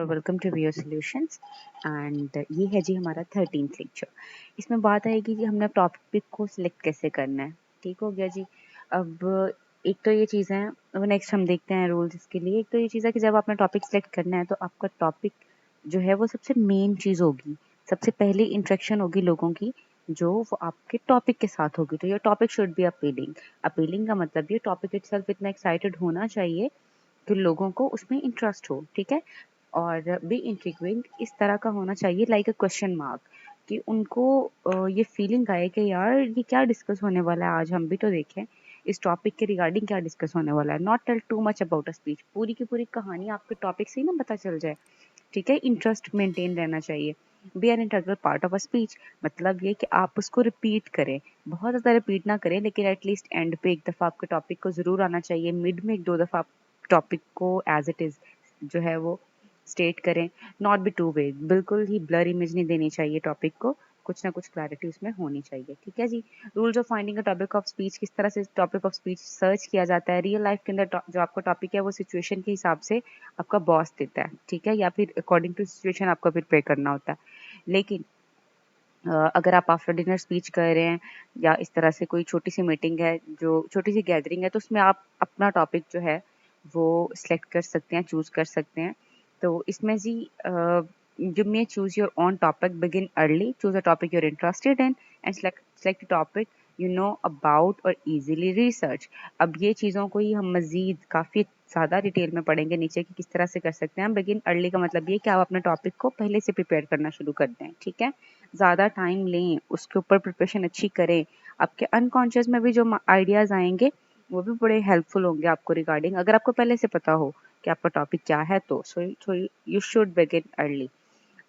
Welcome to VO solutions and ये है जी हमारा 13th लेक्चर। इसमें बात आएगी कि हमने टॉपिक को सिलेक्ट कैसे करना है। ठीक हो गया जी। अब एक तो ये चीज़ है, अब नेक्स्ट हम देखते हैं रूल्स इसके लिए। एक तो ये चीज़ है कि जब आपने टॉपिक सिलेक्ट करना है तो आपका टॉपिक जो है वो सबसे मेन चीज़ होगी। सबसे पहली इंटरेक्शन होगी लोगों की जो वो आपके टॉपिक के साथ होगी। तो ये topic should be appealing. Appealing का मतलब ये टॉपिक इटसेल्फ इतना एक्साइटेड होना चाहिए कि लोगों को उसमें इंटरेस्ट हो। ठीक है। और बी इंट्रिग्विंग इस तरह का होना चाहिए, लाइक अ क्वेश्चन मार्क, कि उनको ये फीलिंग आए कि यार ये क्या डिस्कस होने वाला है, आज हम भी तो देखें इस टॉपिक के रिगार्डिंग क्या डिस्कस होने वाला है। Not tell too much about a speech, पूरी की पूरी कहानी आपके टॉपिक से ही ना पता चल जाए। ठीक है। इंटरेस्ट मेंटेन रहना चाहिए। Be an integral part of a speech, मतलब ये कि आप उसको रिपीट करें, बहुत ज़्यादा रिपीट ना करें, लेकिन एटलीस्ट एंड पे एक दफ़ा आपके टॉपिक को ज़रूर आना चाहिए। मिड में एक दो दफ़ा टॉपिक को एज इट इज़ जो है वो स्टेट करें। नॉट बी टू वेग, बिल्कुल ही ब्लर इमेज नहीं देनी चाहिए टॉपिक को, कुछ ना कुछ क्लैरिटी उसमें होनी चाहिए। ठीक है जी। Rules of finding a topic of speech, किस तरह से टॉपिक ऑफ स्पीच सर्च किया जाता है। रियल लाइफ के अंदर जो आपका टॉपिक है वो सिचुएशन के हिसाब से आपका बॉस देता है। ठीक है। या फिर अकॉर्डिंग टू सिचुएशन आपको प्रिपेयर करना होता है। लेकिन अगर आप आफ्टर डिनर स्पीच कर रहे हैं या इस तरह से कोई छोटी सी मीटिंग है, जो छोटी सी गैदरिंग है, तो उसमें आप अपना टॉपिक जो है वो सिलेक्ट कर सकते हैं, चूज कर सकते हैं। तो इसमें जी you may choose your own topic, begin early, choose a topic you're interested in and select a topic you know about or easily research। अब ये चीज़ों को ही हम मज़ीद काफ़ी ज़्यादा डिटेल में पढ़ेंगे नीचे कि किस तरह से कर सकते हैं। बिगिन अर्ली का मतलब ये कि आप अपने टॉपिक को पहले से प्रिपेयर करना शुरू कर दें। ठीक है। ज़्यादा टाइम लें, उसके ऊपर प्रिपरेशन अच्छी करें। आपके अनकॉन्शियस में भी जो आइडियाज़ आएंगे वो भी बड़े हेल्पफुल होंगे आपको रिगार्डिंग, अगर आपको पहले से पता हो कि आपका टॉपिक क्या है। तो so you should begin early.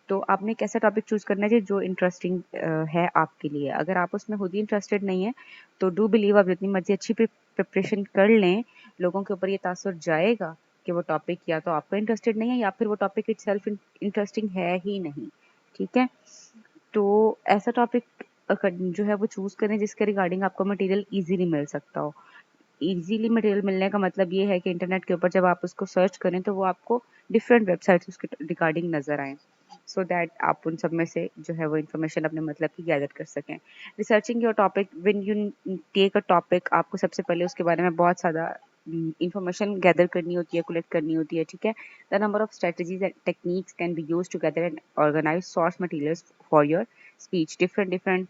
तो आपने कैसा टॉपिक चूज करना है जो इंटरेस्टिंग है आपके लिए। अगर आप उसमें खुद ही इंटरेस्टेड नहीं है तो डू बिलीव आप जितनी मर्जी अच्छी प्रिपरेशन कर लें, लोगों के ऊपर ये तासुर जाएगा कि वो टॉपिक या तो आपको इंटरेस्टेड नहीं है या फिर वो टॉपिक इटसेल्फ इंटरेस्टिंग है ही नहीं। ठीक है। तो ऐसा टॉपिक जो है वो चूज करें जिसके रिगार्डिंग आपको मटेरियल इजीली मिल सकता हो। इजीली मटेरियल मिलने का मतलब ये है कि इंटरनेट के ऊपर जब आप उसको सर्च करें तो वो आपको डिफरेंट वेबसाइट्स उसके रिगार्डिंग नजर आए, सो दैट आप उन सब में से जो है वो इन्फॉर्मेशन अपने मतलब की गैदर कर सकें। Researching your topic, when you take a topic, आपको सबसे पहले उसके बारे में बहुत ज़्यादा इंफॉर्मेशन गैदर करनी होती है, कलेक्ट करनी होती है। ठीक है। The number of strategies and techniques can be use to gather and organise source materials for your speech. Different different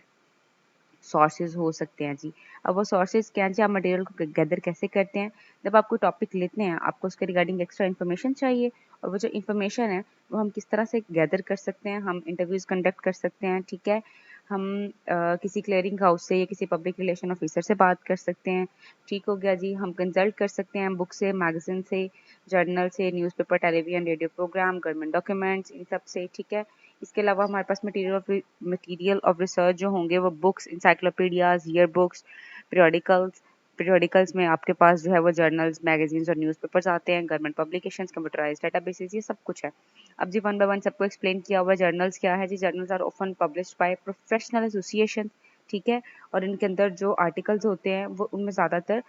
sources हो सकते हैं जी। अब वो सोर्सेज क्या हैं जी, आप मटेरियल को गैदर कैसे करते हैं। जब आप कोई टॉपिक लेते हैं आपको उसके रिगार्डिंग एक्स्ट्रा इन्फॉर्मेशन चाहिए, और वो जो इन्फॉर्मेशन है वो हम किस तरह से गैदर कर सकते हैं। हम इंटरव्यूज कंडक्ट कर सकते हैं। ठीक है। हम किसी क्लियरिंग हाउस से या किसी पब्लिक रिलेशन ऑफिसर से बात कर सकते हैं। ठीक हो गया जी। हम कंसल्ट कर सकते हैं बुक से, मैगजीन से, जर्नल से, newspaper, television, radio programme, government documents, इन सब से। ठीक है। इसके अलावा हमारे पास मटेरियल ऑफ रिसर्च जो होंगे वो books, encyclopaedias, year books, periodicals. Periodicals में आपके पास जो है वो जर्नल्स, मैगजीन्स और न्यूज़पेपर्स आते हैं, गवर्नमेंट पब्लिकेशंस, कंप्यूटराइज्ड डेटाबेसेस, ये सब कुछ है। अब जी वन बाय वन सबको एक्सप्लेन किया हुआ है। जर्नल्स क्या है जी, journals are often published by professional association. ठीक है। और इनके अंदर जो आर्टिकल्स होते हैं वो उनमें ज़्यादातर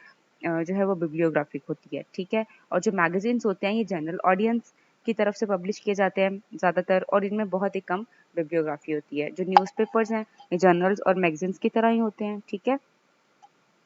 जो है वो बिब्लियोग्राफिक होती है। ठीक है। और जो मैगजीन्स होते हैं ये जनरल ऑडियंस की तरफ से पब्लिश किए जाते हैं ज़्यादातर, और इनमें बहुत ही कम बिब्लियोग्राफी होती है। जो न्यूज़पेपर्स हैं ये जर्नल्स और मैगजीन्स की तरह ही होते हैं। ठीक है।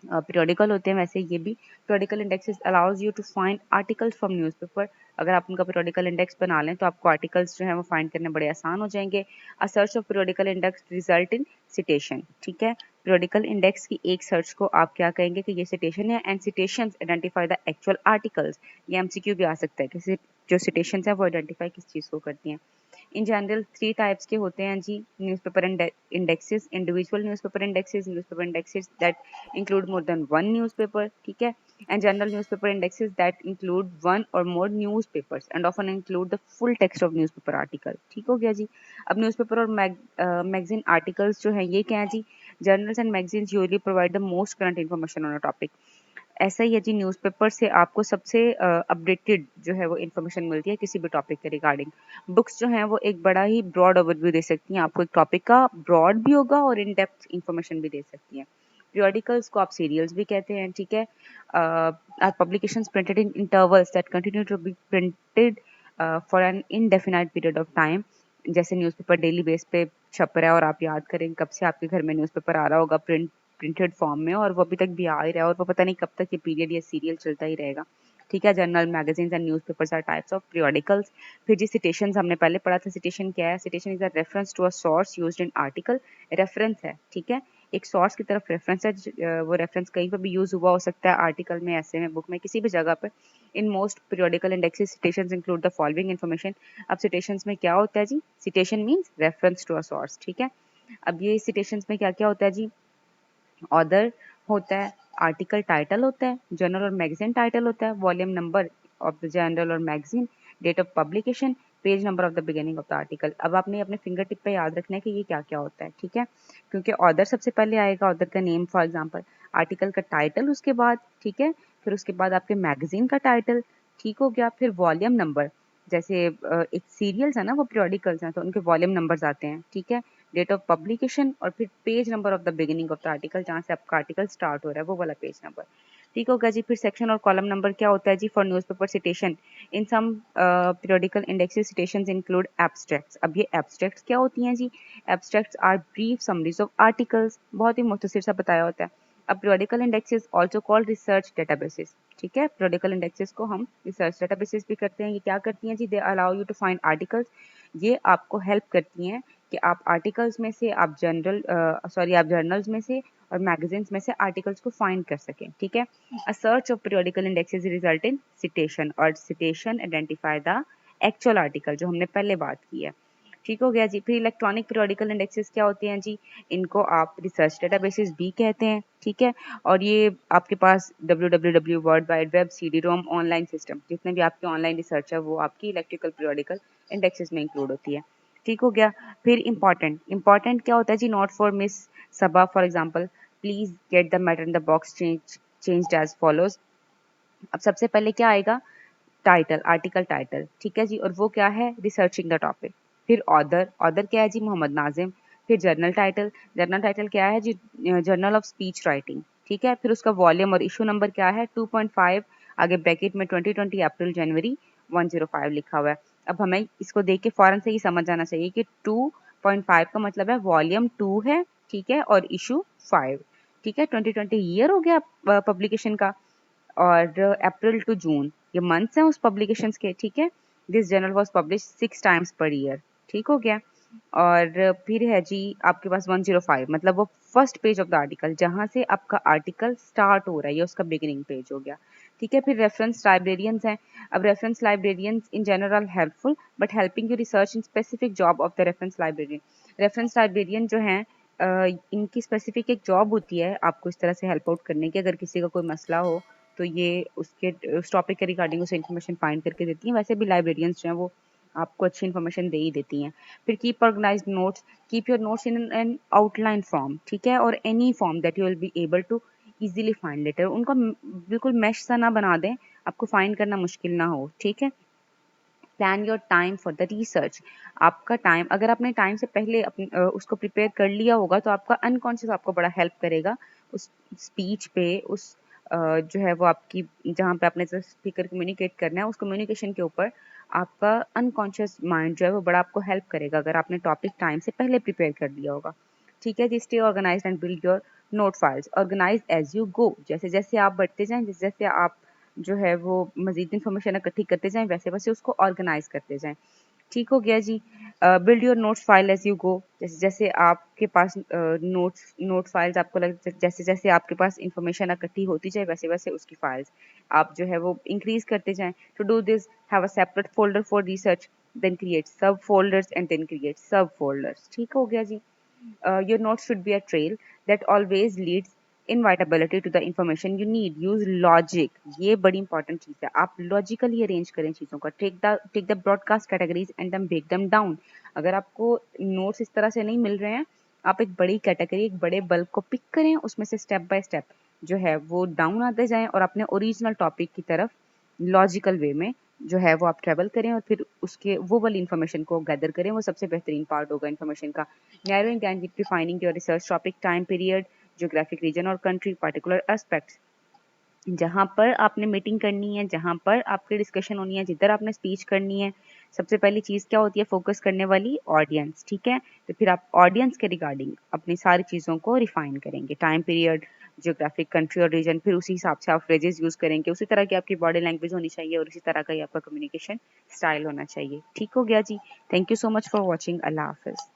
पीरियोडिकल होते हैं वैसे ये भी। Periodical indexes allows you to find articles from newspaper. अगर आप उनका पीरियोडिकल इंडेक्स बना लें तो आपको आर्टिकल्स जो है वो फाइंड करने बड़े आसान हो जाएंगे। अ search of periodical index result in citation. ठीक है। पीरियोडिकल इंडेक्स की एक सर्च को आप क्या कहेंगे कि ये सिटेशन है, and citations identify the actual articles. ये एमसीक्यू भी आ सकता है कि जो सिटेशंस है वो आइडेंटिफाई किस चीज़ को करती हैं। इन जनरल 3 टाइप्स के होते हैं जी newspaper indexes. Individual newspaper indexes that include more than one newspaper। ठीक है। and general newspaper indexes that include one or more newspapers and often include the full text of newspaper article। ठीक हो गया जी। अब न्यूज़पेपर और magazine articles जो हैं ये क्या है जी, journals and magazines usually provide the most current information on a topic. ऐसा ही है जी, न्यूज़पेपर से आपको सबसे अपडेटेड जो है वो इन्फॉर्मेशन मिलती है किसी भी टॉपिक के रिगार्डिंग। बुक्स जो हैं वो एक बड़ा ही ब्रॉड ओवरव्यू दे सकती हैं आपको, एक टॉपिक का ब्रॉड भी होगा और इन डेप्थ इन्फॉर्मेशन भी दे सकती हैं। periodicals को आप सीरियल्स भी कहते हैं। ठीक है। Are publications printed in intervals that continue to be printed for an indefinite period of time. जैसे न्यूज़पेपर डेली बेस पे छप रहा है और आप याद करें कब से आपके घर में न्यूज़पेपर आ रहा होगा प्रिंटेड फॉर्म में, और वो अभी तक भी आ ही रहा है, और वो पता नहीं कब तक ये पीरियड या सीरियल चलता ही रहेगा। ठीक है, journal, magazines and newspapers are types of periodicals. फिर जी सिटेशंस हमने पहले पढ़ा था। सिटेशन क्या है? Citation is a reference to a source used in article. Reference है, ठीक है, एक सोर्स की तरफ रेफरेंस है। वो रेफरेंस कहीं पर भी यूज हुआ हो सकता है, आर्टिकल में, ऐसे में, बुक में, किसी भी जगह पर। In most periodical indexes citations include the following information. अब सिटेशंस में क्या होता है जी? Citation means reference to a source, ठीक है। अब ये सिटेशंस में क्या क्या होता है जी? ऑथर होता है, आर्टिकल टाइटल होता है, जर्नल और मैगजीन टाइटल होता है, volume number of the journal और magazine, date of publication, page number of the beginning of the article. अब आपने अपने फिंगर टिप पे याद रखना है कि ये क्या क्या होता है, ठीक है, क्योंकि ऑथर सबसे पहले आएगा, ऑथर का नेम फॉर एग्जांपल, आर्टिकल का टाइटल उसके बाद, ठीक है, फिर उसके बाद आपके मैगजीन का टाइटल, ठीक हो गया, फिर वॉल्यूम नंबर, जैसे एक सीरियल्स है ना, वो पीरियोडिकल्स हैं तो उनके वॉल्यूम नंबर्स आते हैं, ठीक है, डेट ऑफ पब्लिकेशन, और फिर page number of the beginning of the article, जहाँ से आपका आर्टिकल स्टार्ट हो रहा है वो वाला पेज नंबर, ठीक होगा जी। फिर सेक्शन और कॉलम नंबर क्या होता है जी? For newspaper citation in some periodical indexes citations include abstracts. अब ये एब्स्ट्रैक्ट्स क्या होती हैं जी? Abstracts are brief summaries of articles, बहुत ही मुख्तसर सा बताया होता है। अब periodical indexes also called research databases, ठीक है, पीरियोडिकल इंडेक्सेस को हम रिसर्च डेटाबेसेस भी करते हैं। ये क्या करती हैं जी? They allow you to find articles, ये आपको हेल्प करती हैं कि आप आर्टिकल्स में से, आप आप जर्नल्स में से और मैगजीन्स में से आर्टिकल्स को फाइंड कर सकें, ठीक है। A search of periodical indexes result in citation, और citation identify the actual article, जो हमने पहले बात की है, ठीक हो गया जी। फिर इलेक्ट्रॉनिक पीरियोडिकल इंडेक्सेस क्या होते हैं जी? इनको आप रिसर्च डेटाबेसेस भी कहते हैं, ठीक है, और ये आपके पास www, world wide web, CD-ROM, online system, जितने भी आपके ऑनलाइन रिसर्च है वो आपकी इलेक्ट्रिकल पीरियोडिकल इंडेक्सेस में इंक्लूड होती है, ठीक हो गया। फिर इंपॉर्टेंट क्या होता है जी? Not for miss Saba, for example, please get the matter in the box changed as follows. अब सबसे पहले क्या आएगा? टाइटल, आर्टिकल टाइटल, ठीक है जी, और वो क्या है? Researching the topic. फिर ऑथर क्या है जी? मोहम्मद नाजिम। फिर जर्नल टाइटल क्या है जी? जर्नल ऑफ स्पीच राइटिंग, ठीक है। फिर उसका वॉल्यूम और इशू नंबर क्या है? 2.5, आगे ब्रैकेट में 2020 अप्रैल जनवरी 105 लिखा हुआ है। अब हमें इसको देख के फौरन से ही समझ जाना चाहिए कि 2.5 का मतलब है वॉल्यूम 2 है, ठीक है, और इशू 5, ठीक है। 2020 ईयर हो गया पब्लिकेशन का, और अप्रैल टू जून ये मंथ्स हैं उस पब्लिकेशंस के, ठीक है। This journal was publish 6 times per year, ठीक हो गया। और फिर है जी आपके पास 105, मतलब वो first page of the article, जहां से आपका आर्टिकल स्टार्ट हो रहा है, ये उसका बिगिनिंग पेज हो गया, ठीक है। फिर रेफरेंस लाइब्रेरियंस हैं। अब reference librarians in general helpful but helping you research in specific job of the reference librarian. Reference librarian जो हैं, इनकी स्पेसिफिक एक जॉब होती है आपको इस तरह से हेल्प आउट करने की, अगर किसी का कोई मसला हो तो ये उसके उस टॉपिक के रिगार्डिंग उसे इन्फॉर्मेशन फाइंड करके देती हैं। वैसे भी लाइब्रेरियंस जो हैं वो आपको अच्छी इन्फॉर्मेशन दे ही देती हैं। फिर keep organised notes, keep your notes in an outline form, ठीक है, और any form that you will be able to easily find later. उनको बिल्कुल मैश सा ना बना दें, आपको फाइंड करना मुश्किल ना हो, ठीक है। Plan your time for the research. आपका टाइम, अगर आपने टाइम से पहले उसको प्रिपेयर कर लिया होगा तो आपका अनकॉन्शियस आपको बड़ा हेल्प करेगा उस स्पीच पे, उस जो है वो आपकी, जहाँ पे आपने स्पीकर कम्युनिकेट करना है, उस कम्युनिकेशन के ऊपर आपका अनकॉन्शियस माइंड जो है वो बड़ा आपको हेल्प करेगा, अगर आपने टॉपिक टाइम से पहले प्रिपेयर कर लिया होगा, ठीक है जी। Stay organise and build your note files, organise as you go, जैसे जैसे आप बढ़ते जाएं, जैसे जैसे आप जो है वो मजीद इन्फॉर्मेशन इकट्ठी करते जाएं, वैसे वैसे उसको ऑर्गेनाइज करते जाएं, ठीक हो गया जी। Build your notes file as you go, जैसे जैसे आपके पास नोट फाइल्स आपको जैसे जैसे आपके पास इंफॉर्मेशन इकट्ठी होती जाए, वैसे वैसे उसकी फाइल्स आप जो है वो इंक्रीज करते जाएं। To do this have a separate folder for research, then create sub folders and then create sub folders, ठीक हो गया जी। Your notes should be a trail that always leads inevitability to the information you need. Use logic. ये बड़ी important चीज है, आप logically arrange करें चीजों का। Take the broadcast categories and then break them down. अगर आपको नोट्स इस तरह से नहीं मिल रहे हैं, आप एक बड़ी कैटेगरी, एक बड़े बल्क को पिक करें, उसमें से स्टेप बाय स्टेप जो है वो डाउन आते जाएं और अपने ओरिजिनल टॉपिक की तरफ लॉजिकल वे में जो है वो आप ट्रेवल करें, और फिर उसके वो वाली इन्फॉर्मेशन को गैदर करें, वो सबसे बेहतरीन पार्ट होगा इन्फॉर्मेशन का। Narrowing and defining your research topic, time period, geographic region or country, particular aspects. जहाँ पर आपने मीटिंग करनी है, जहाँ पर आपकी डिस्कशन होनी है, जिधर आपने स्पीच करनी है, सबसे पहली चीज़ क्या होती है फोकस करने वाली? ऑडियंस, ठीक है? तो फिर आप ऑडियंस के रिगार्डिंग अपनी सारी चीज़ों को रिफाइन करेंगे, टाइम पीरियड, जियोग्राफिक कंट्री और रीजन, फिर उसी हिसाब से आप फ्रेजेस यूज़ करेंगे, उसी तरह की आपकी बॉडी लैंग्वेज होनी चाहिए और उसी तरह का ही आपका कम्युनिकेशन स्टाइल होना चाहिए। ठीक हो गया जी? Thank you so much for watching. अल्लाह हाफ़िज़।